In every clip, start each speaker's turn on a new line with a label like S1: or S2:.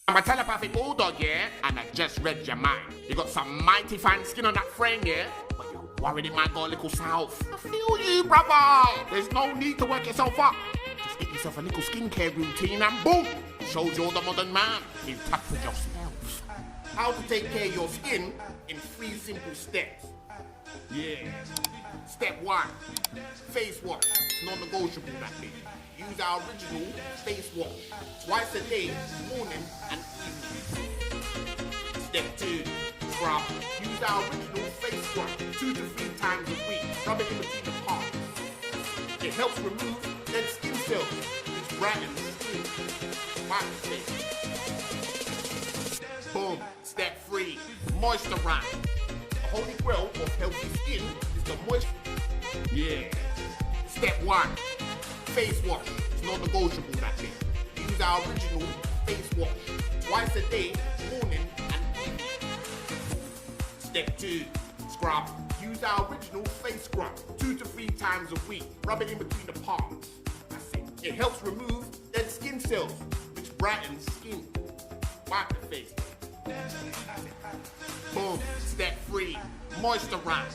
S1: I'm a telepathic bulldog, yeah? And I just read your mind. You got some mighty fine skin on that frame, yeah? But you're worried it might go a little south. I feel you, brother. There's no need to work yourself up. Just get yourself a little skincare routine and boom! Shows you're the modern man. In touch with yourself. How to take care of your skin in 3 simple steps. Yeah. Step 1. Face wash. It's non-negotiable, that bit. Use our original face wash twice a day, morning and evening. Step 2. Scrub. Use our original face scrub 2 to 3 times a week. Rub it in between the parts. It helps remove dead skin cells, which brightens the skin. Wipe the face. Boom. Step 3. Moisturize. The holy grail of healthy skin is the moisture. Yeah. Step 1. Face wash. It's non-negotiable, that bit. Use our original face wash twice a day, morning and evening. Step 2. Scrub. Use our original face scrub 2 to 3 times a week. Rub it in between the parts. That's it. It helps remove dead skin cells, which brightens skin. Wipe the face. Boom. Step 3. Moisturize.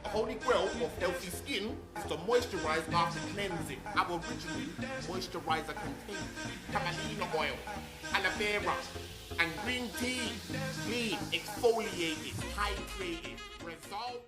S1: The holy grail of healthy skin is to moisturize after cleansing. Our original moisturizer contains camelina oil, aloe vera, and green tea. Clean, exfoliated, hydrated. Result.